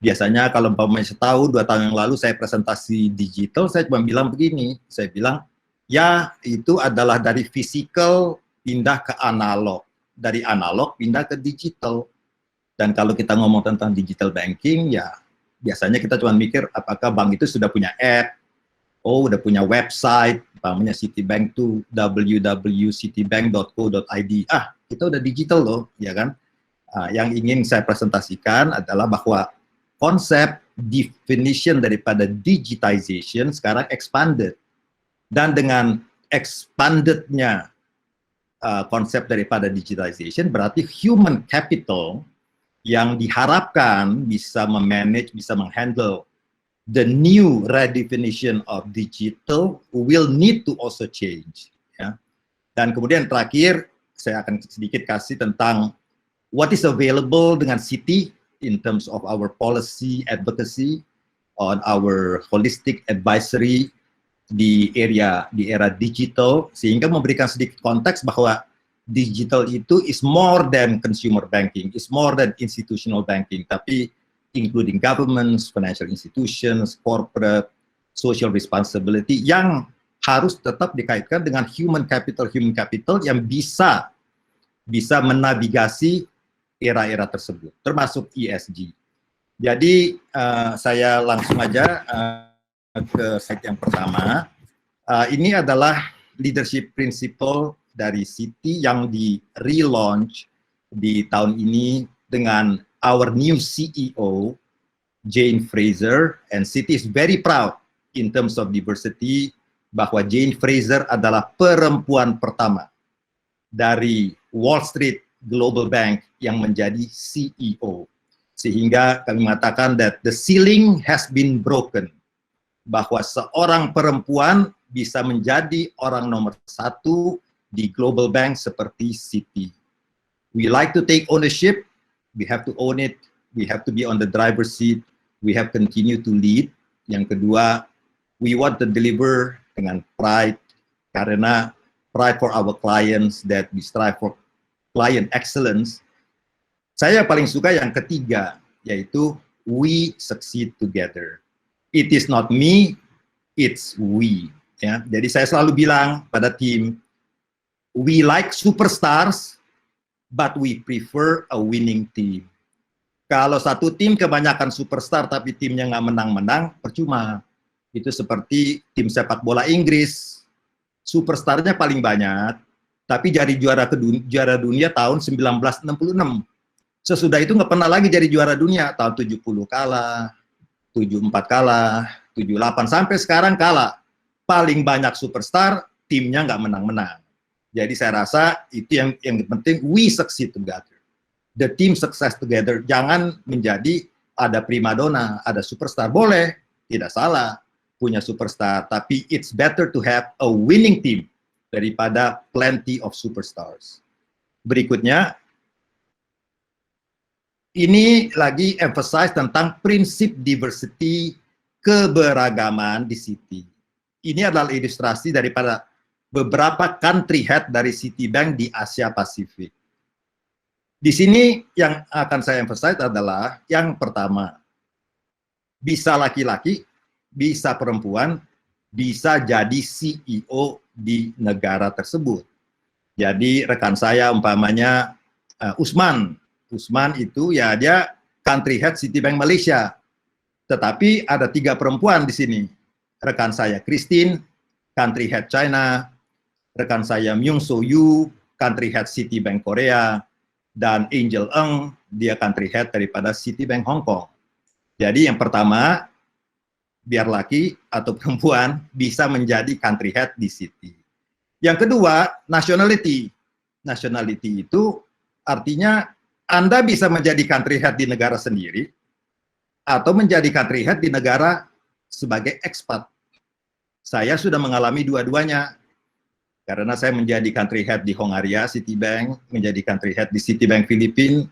Biasanya kalau umpamanya setahun, 2 tahun yang lalu saya presentasi digital, saya cuma bilang begini, saya bilang, ya itu adalah dari physical pindah ke analog, dari analog pindah ke digital. Dan kalau kita ngomong tentang digital banking, ya biasanya kita cuma mikir apakah bank itu sudah punya app, oh udah punya website, umpamanya Citibank tuh www.citibank.co.id, kita udah digital loh, ya kan? Yang ingin saya presentasikan adalah bahwa konsep definition daripada digitization sekarang expanded. Dan dengan expandednya konsep daripada digitization berarti human capital yang diharapkan bisa memanage, bisa menghandle the new redefinition of digital will need to also change. Ya. Dan kemudian terakhir, saya akan sedikit kasih tentang what is available dengan Citi in terms of our policy advocacy on our holistic advisory di era digital, sehingga memberikan sedikit konteks bahwa digital itu is more than consumer banking, is more than institutional banking, tapi including governments, financial institutions, corporate, social responsibility yang harus tetap dikaitkan dengan human capital yang bisa menavigasi era-era tersebut, termasuk ESG. Jadi saya langsung aja ke slide yang pertama. Ini adalah leadership principle dari Citi yang di relaunch di tahun ini dengan our new CEO, Jane Fraser, and Citi is very proud in terms of diversity bahwa Jane Fraser adalah perempuan pertama dari Wall Street Global Bank yang menjadi CEO. Sehingga kami mengatakan that the ceiling has been broken, bahwa seorang perempuan bisa menjadi orang nomor 1 di Global Bank seperti Citi. We like to take ownership, we have to own it, we have to be on the driver's seat, we have to continue to lead. Yang kedua, we want to deliver dengan pride, karena pride for our clients, that we strive for client excellence. Saya paling suka yang ketiga, yaitu we succeed together. It is not me, it's we. Ya, jadi saya selalu bilang pada tim, we like superstars, but we prefer a winning team. Kalau satu tim kebanyakan superstar tapi timnya nggak menang-menang, percuma. Itu seperti tim sepak bola Inggris, superstarnya paling banyak, tapi jadi juara dunia tahun 1966. Sesudah itu nggak pernah lagi jadi juara dunia, tahun 70 kalah, 74 kalah, 78, sampai sekarang kalah. Paling banyak superstar, timnya nggak menang-menang. Jadi saya rasa itu yang penting, we succeed together. The team success together, jangan menjadi ada primadona, ada superstar. Boleh, tidak salah punya superstar, tapi it's better to have a winning team daripada plenty of superstars. Berikutnya, ini lagi emphasize tentang prinsip diversity, keberagaman di Citi. Ini adalah ilustrasi daripada beberapa country head dari Citibank di Asia Pasifik. Di sini yang akan saya emphasize adalah yang pertama, bisa laki-laki, bisa perempuan, bisa jadi CEO di negara tersebut. Jadi rekan saya umpamanya Usman itu ya dia country head Citibank Malaysia. Tetapi ada 3 perempuan di sini. Rekan saya Christine, country head China, rekan saya Myung So Yu, country head Citibank Korea, dan Angel Eng, dia country head daripada Citibank Hong Kong. Jadi yang pertama, biar laki atau perempuan bisa menjadi country head di Citi. Yang kedua, nationality. Nationality itu artinya Anda bisa menjadi country head di negara sendiri atau menjadi country head di negara sebagai expat. Saya sudah mengalami dua-duanya. Karena saya menjadi country head di Hongaria, Citibank, menjadi country head di Citibank Filipina,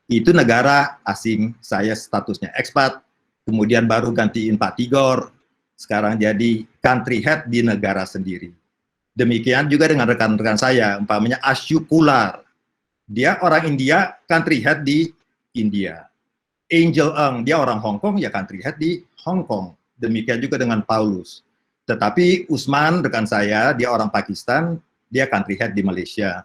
itu negara asing, saya statusnya expat, kemudian baru gantiin Pak Tigor, sekarang jadi country head di negara sendiri. Demikian juga dengan rekan-rekan saya, umpamanya Asyu Kular, dia orang India, country head di India. Angel Eng, dia orang Hong Kong, ya country head di Hong Kong. Demikian juga dengan Paulus. Tetapi Usman, rekan saya, dia orang Pakistan, dia country head di Malaysia.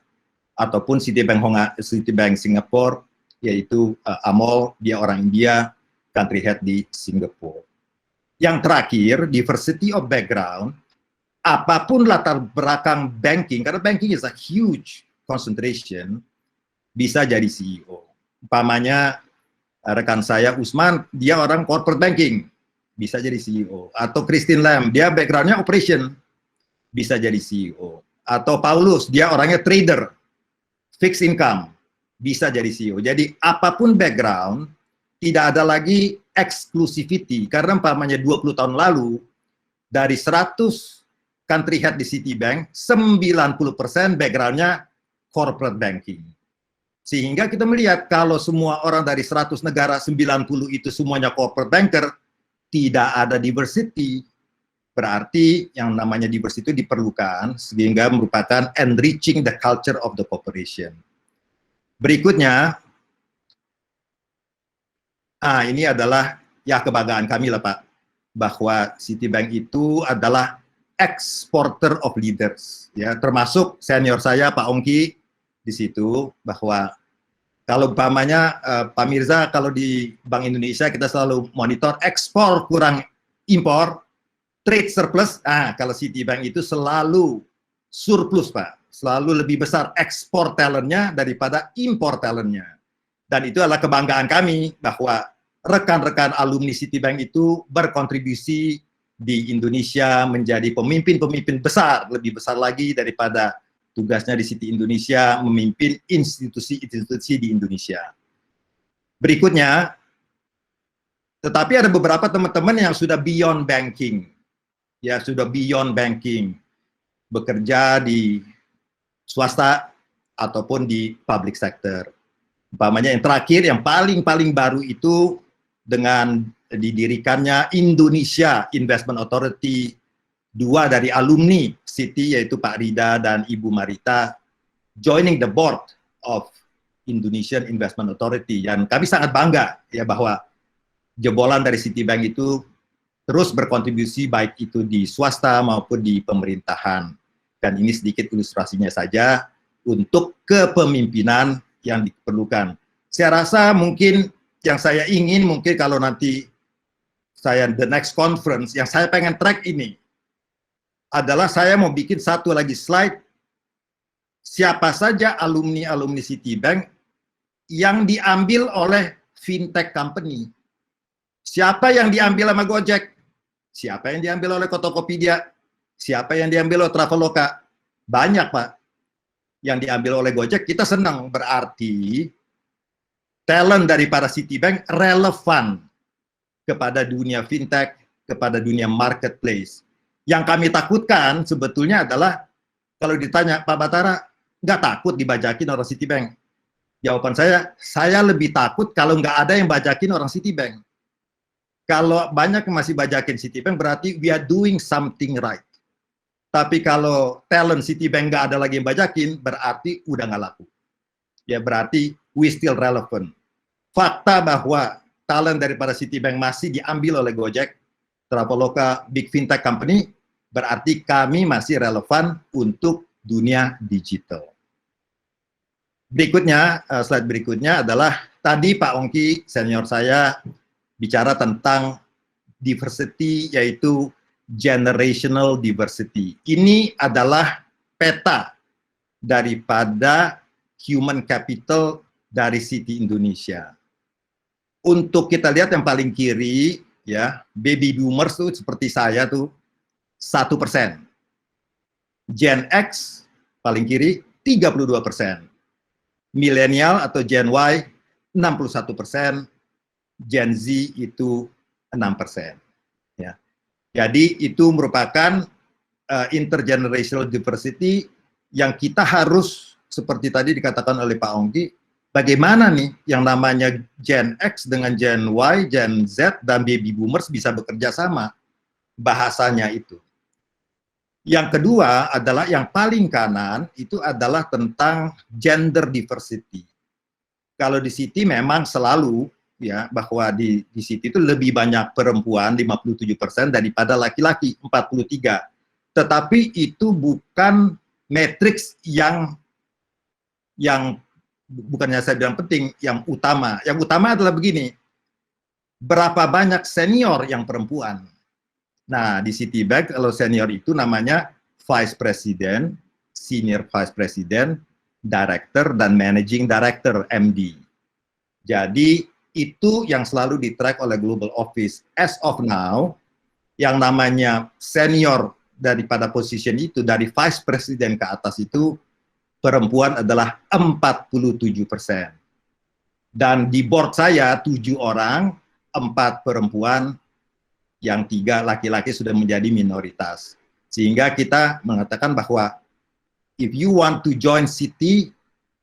Ataupun Citibank Singapore, yaitu Amol, dia orang India, country head di Singapura. Yang terakhir, diversity of background, apapun latar belakang banking, karena banking is a huge concentration, bisa jadi CEO. Umpamanya, rekan saya Usman, dia orang corporate banking, bisa jadi CEO. Atau Christine Lam, dia backgroundnya operation, bisa jadi CEO. Atau Paulus, dia orangnya trader, fixed income, bisa jadi CEO. Jadi apapun background, tidak ada lagi exclusivity. Karena umpamanya 20 tahun lalu, dari 100 country head di Citibank, 90% backgroundnya corporate banking. Sehingga kita melihat kalau semua orang dari 100 negara, 90 itu semuanya corporate banker, tidak ada diversity. Berarti yang namanya diversity itu diperlukan sehingga merupakan enriching the culture of the corporation. Berikutnya, ini adalah ya kebanggaan kami lah Pak, bahwa Citibank itu adalah exporter of leaders, ya termasuk senior saya Pak Ongki di situ, bahwa kalau umpamanya Pak Mirza, kalau di Bank Indonesia kita selalu monitor ekspor kurang impor, trade surplus. Kalau Citibank itu selalu surplus Pak, selalu lebih besar ekspor talentnya daripada impor talentnya. Dan itu adalah kebanggaan kami bahwa rekan-rekan alumni Citibank itu berkontribusi di Indonesia menjadi pemimpin-pemimpin besar, lebih besar lagi daripada tugasnya di Citi Indonesia memimpin institusi-institusi di Indonesia. Berikutnya, tetapi ada beberapa teman-teman yang sudah beyond banking, ya sudah beyond banking, bekerja di swasta ataupun di public sector. Umpamanya yang terakhir, yang paling baru itu dengan didirikannya Indonesia Investment Authority, 2 dari alumni Citi, yaitu Pak Rida dan Ibu Marita, joining the board of Indonesian Investment Authority. Dan kami sangat bangga ya bahwa jebolan dari Citibank itu terus berkontribusi baik itu di swasta maupun di pemerintahan. Dan ini sedikit ilustrasinya saja untuk kepemimpinan yang diperlukan. Saya rasa mungkin yang saya ingin, mungkin kalau nanti saya the next conference, yang saya pengen track ini, adalah saya mau bikin satu lagi slide, siapa saja alumni-alumni Citibank yang diambil oleh fintech company. Siapa yang diambil sama Gojek? Siapa yang diambil oleh Tokopedia? Siapa yang diambil oleh Traveloka? Banyak, Pak. Yang diambil oleh Gojek, kita senang. Berarti talent dari para Citibank relevan kepada dunia fintech, kepada dunia marketplace. Yang kami takutkan sebetulnya adalah kalau ditanya, Pak Batara, nggak takut dibajakin orang Citibank? Jawaban saya lebih takut kalau nggak ada yang bajakin orang Citibank. Kalau banyak yang masih bajakin Citibank, berarti we are doing something right. Tapi kalau talent Citibank nggak ada lagi yang bajakin, berarti udah nggak laku. Ya berarti we still relevant. Fakta bahwa talent daripada Citibank masih diambil oleh Gojek, Traveloka, big fintech company, berarti kami masih relevan untuk dunia digital. Berikutnya, slide berikutnya adalah tadi Pak Ongki, senior saya, bicara tentang diversity, yaitu generational diversity. Ini adalah peta daripada human capital dari Citi Indonesia. Untuk kita lihat yang paling kiri, ya, baby boomers tuh seperti saya tuh 1%. Gen X paling kiri 32%. Milenial atau Gen Y 61%. Gen Z itu 6%. Ya. Jadi itu merupakan intergenerational diversity yang kita harus, seperti tadi dikatakan oleh Pak Ongki, bagaimana nih yang namanya Gen X dengan Gen Y, Gen Z, dan baby boomers bisa bekerja sama bahasanya itu. Yang kedua adalah yang paling kanan itu adalah tentang gender diversity. Kalau di Citi memang selalu ya bahwa di Citi itu lebih banyak perempuan 57% daripada laki-laki 43. Tetapi itu bukan matriks yang bukannya saya bilang penting, yang utama. Yang utama adalah begini, berapa banyak senior yang perempuan. Nah, di Citibank kalau senior itu namanya Vice President, Senior Vice President, Director, dan Managing Director, MD. Jadi, itu yang selalu di-track oleh Global Office. As of now, yang namanya senior daripada position itu, dari Vice President ke atas itu, perempuan adalah 47%. Dan di board saya 7 orang, 4 perempuan, yang 3 laki-laki sudah menjadi minoritas. Sehingga kita mengatakan bahwa if you want to join Citi,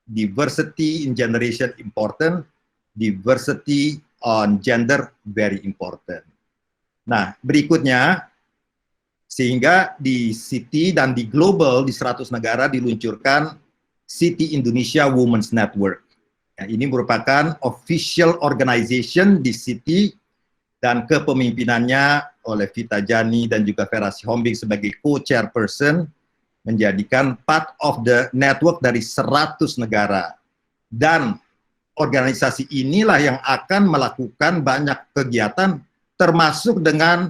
diversity in generation important, diversity on gender very important. Nah, berikutnya, sehingga di Citi dan di global, di 100 negara diluncurkan Citi Indonesia Women's Network. Ya, ini merupakan official organization di Citi dan kepemimpinannya oleh Vita Jani dan juga Vera Sihombing sebagai co-chairperson, menjadikan part of the network dari 100 negara. Dan organisasi inilah yang akan melakukan banyak kegiatan, termasuk dengan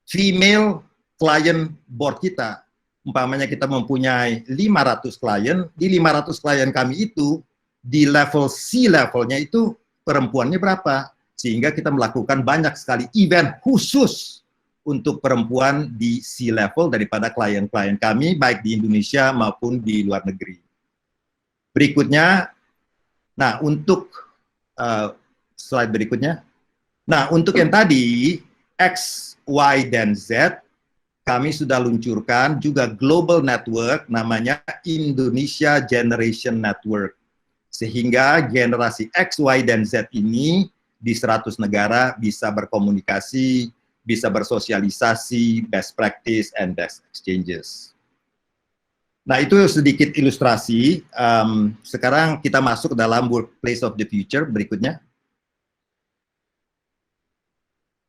female client board kita. Umpamanya kita mempunyai 500 klien, di 500 klien kami itu, di level C-levelnya itu perempuannya berapa? Sehingga kita melakukan banyak sekali event khusus untuk perempuan di C-level daripada klien-klien kami, baik di Indonesia maupun di luar negeri. Berikutnya, nah untuk slide berikutnya. Nah, untuk yang tadi, X, Y, dan Z, kami sudah luncurkan juga global network namanya Indonesia Generation Network. Sehingga generasi X, Y, dan Z ini di 100 negara bisa berkomunikasi, bisa bersosialisasi, best practice, and best exchanges. Nah, itu sedikit ilustrasi. Sekarang kita masuk dalam workplace of the future berikutnya.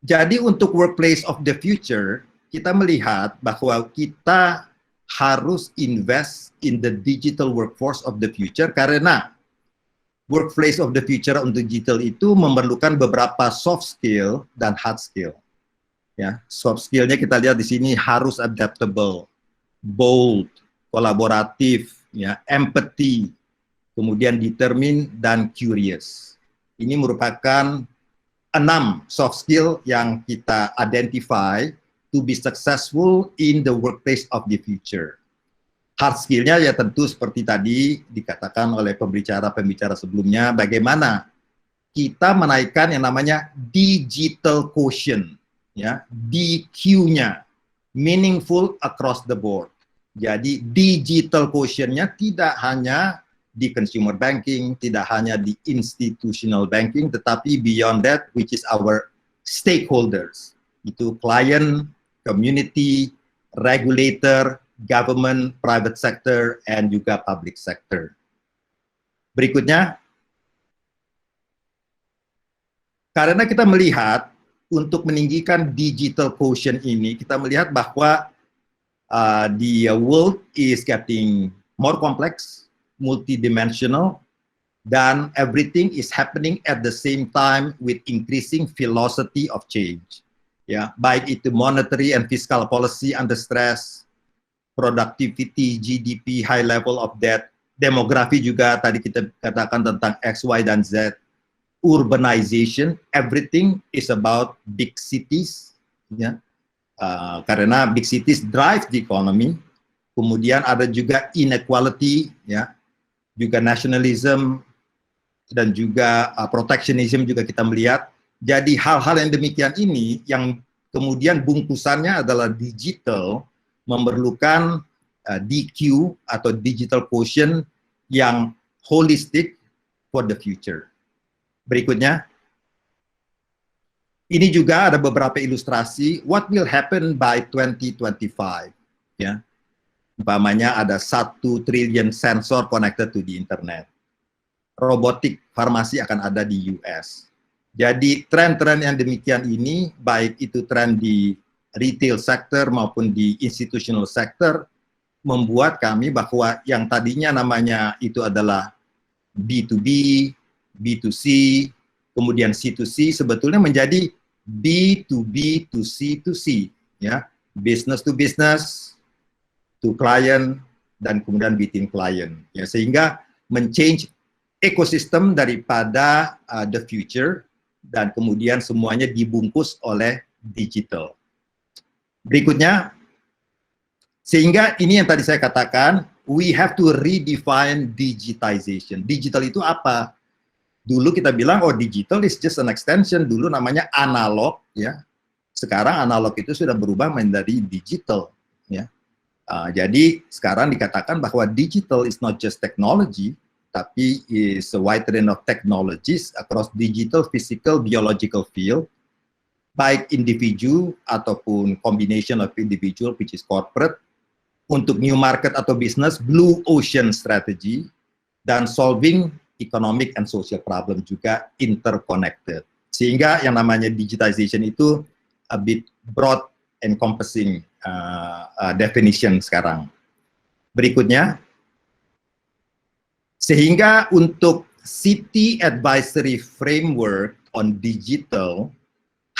Jadi untuk workplace of the future, kita melihat bahwa kita harus invest in the digital workforce of the future karena workplace of the future untuk digital itu memerlukan beberapa soft skill dan hard skill. Ya, soft skill-nya kita lihat di sini harus adaptable, bold, kolaboratif, ya, empathy, kemudian determined dan curious. Ini merupakan 6 soft skill yang kita identify to be successful in the workplace of the future. Hard skill-nya ya tentu seperti tadi dikatakan oleh pembicara-pembicara sebelumnya, bagaimana kita menaikkan yang namanya digital quotient, ya, DQ-nya, meaningful across the board. Jadi digital quotient-nya tidak hanya di consumer banking, tidak hanya di institutional banking, tetapi beyond that, which is our stakeholders. Itu client, community, regulator, government, private sector, and juga public sector. Berikutnya, karena kita melihat untuk meninggikan digital quotient ini, kita melihat bahwa the world is getting more complex, multidimensional, dan everything is happening at the same time with increasing velocity of change. Ya, baik itu monetary and fiscal policy under stress, productivity, GDP, high level of debt, demografi juga tadi kita katakan tentang X, Y, dan Z, urbanization, everything is about big cities, ya, karena big cities drive the economy. Kemudian ada juga inequality, ya, juga nationalism, dan juga protectionism juga kita melihat. Jadi hal-hal yang demikian ini yang kemudian bungkusannya adalah digital, memerlukan DQ atau digital quotient yang holistic for the future. Berikutnya, ini juga ada beberapa ilustrasi what will happen by 2025. Ya. Umpamanya ada 1 trillion sensor connected to the internet. Robotik farmasi akan ada di US. Jadi tren-tren yang demikian ini, baik itu tren di retail sector maupun di institutional sector, membuat kami bahwa yang tadinya namanya itu adalah B2B, B2C, kemudian C2C, sebetulnya menjadi B2B to C2C, ya, business to business, to client, dan kemudian between client, ya, sehingga men-change ekosistem daripada the future, dan kemudian semuanya dibungkus oleh digital. Berikutnya, sehingga ini yang tadi saya katakan, we have to redefine digitization. Digital itu apa? Dulu kita bilang, oh digital is just an extension, dulu namanya analog, ya. Sekarang analog itu sudah berubah menjadi digital, ya. Jadi sekarang dikatakan bahwa digital is not just technology, tapi is a wide range of technologies across digital, physical, biological field, baik individu ataupun combination of individual, which is corporate, untuk new market atau business, blue ocean strategy, dan solving economic and social problem juga interconnected. Sehingga yang namanya digitization itu a bit broad encompassing definition sekarang. Berikutnya, sehingga untuk City Advisory Framework on Digital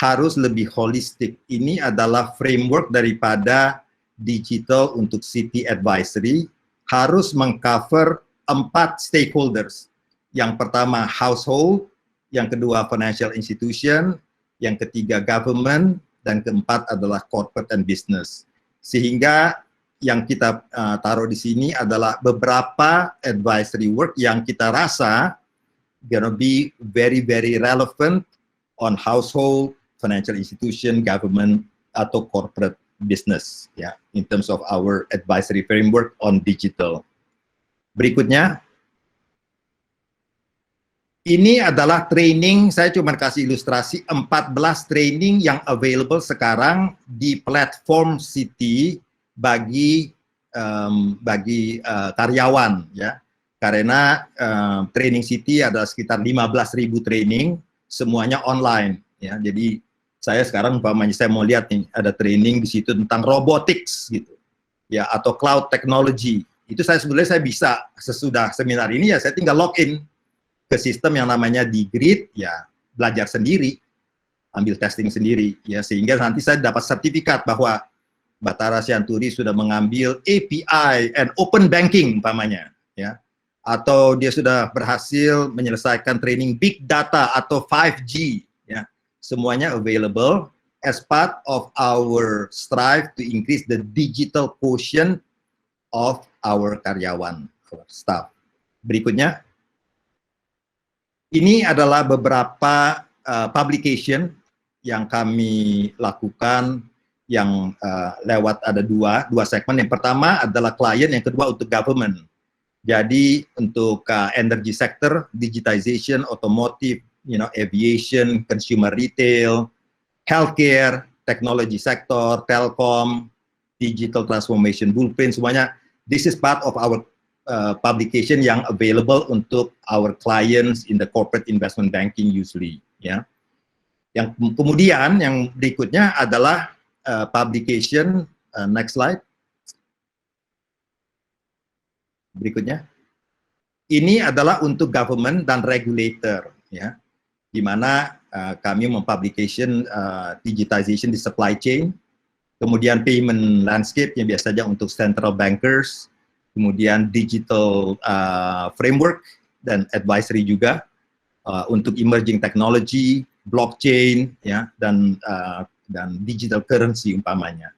harus lebih holistik. Ini adalah framework daripada digital untuk City Advisory, harus mengcover 4 stakeholders. Yang pertama household, yang kedua financial institution, yang ketiga government, dan keempat adalah corporate and business. Sehingga yang kita taruh di sini adalah beberapa advisory work yang kita rasa gonna be very relevant on household, financial institution, government, atau corporate business, ya, in terms of our advisory framework on digital. Berikutnya, ini adalah training, saya cuma kasih ilustrasi 14 training yang available sekarang di platform Citi bagi karyawan, ya. Karena training Citi ada sekitar 15.000 training, semuanya online, ya. Jadi saya sekarang umpamanya saya mau lihat nih ada training di situ tentang robotics gitu, ya, atau cloud technology. Itu sebenarnya saya bisa sesudah seminar ini ya saya tinggal login ke sistem yang namanya Digrid, ya, belajar sendiri, ambil testing sendiri, ya, sehingga nanti saya dapat sertifikat bahwa Bathara Sianturi sudah mengambil API and open banking umpamanya, ya, atau dia sudah berhasil menyelesaikan training big data atau 5G, ya, semuanya available as part of our strive to increase the digital quotient of our karyawan, our staff. Berikutnya, ini adalah beberapa publication yang kami lakukan yang lewat ada dua segmen. Yang pertama adalah klien, yang kedua untuk government. Jadi untuk energy sector, digitization, automotive, aviation, consumer retail, healthcare, technology sector, telkom, digital transformation blueprint, semuanya. This is part of our publication yang available untuk our clients in the corporate investment banking usually, ya. Yang kemudian yang berikutnya adalah publication, next slide. Berikutnya. Ini adalah untuk government dan regulator, ya. Di mana kami mempublication digitization di supply chain, kemudian payment landscape yang biasanya untuk central bankers, kemudian digital framework dan advisory juga untuk emerging technology, blockchain, ya, dan digital currency umpamanya.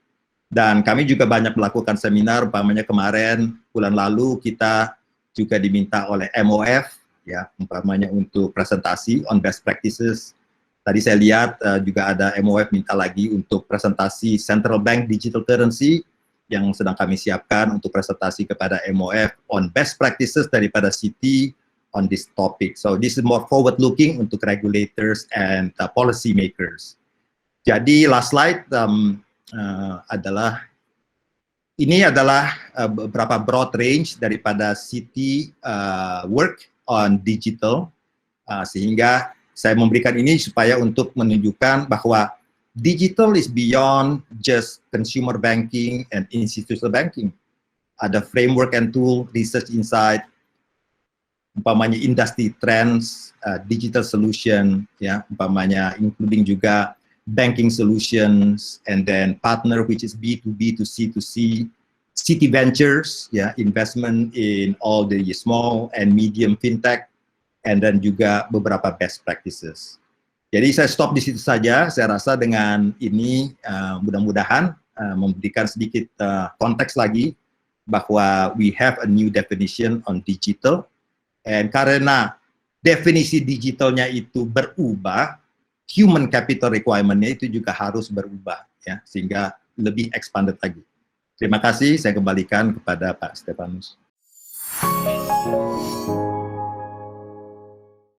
Dan kami juga banyak melakukan seminar, umpamanya kemarin bulan lalu kita juga diminta oleh MOF, ya, umpamanya untuk presentasi on best practices. Tadi saya lihat juga ada MOF minta lagi untuk presentasi central bank digital currency yang sedang kami siapkan untuk presentasi kepada MOF on best practices daripada Citi on this topic. So this is more forward looking untuk regulators and policy makers. Jadi last slide adalah ini adalah beberapa broad range daripada Citi work on digital, sehingga saya memberikan ini supaya untuk menunjukkan bahwa digital is beyond just consumer banking and institutional banking. Ada framework and tool, research insight, umpamanya industry trends, digital solution, ya, umpamanya including juga banking solutions, and then partner which is B2B to C2C, City Ventures, ya, investment in all the small and medium fintech, and then juga beberapa best practices. Jadi saya stop di situ saja. Saya rasa dengan ini mudah-mudahan memberikan sedikit konteks lagi bahwa we have a new definition on digital. And karena definisi digitalnya itu berubah, human capital requirement-nya itu juga harus berubah, ya, sehingga lebih expanded lagi. Terima kasih, saya kembalikan kepada Pak Stefanus.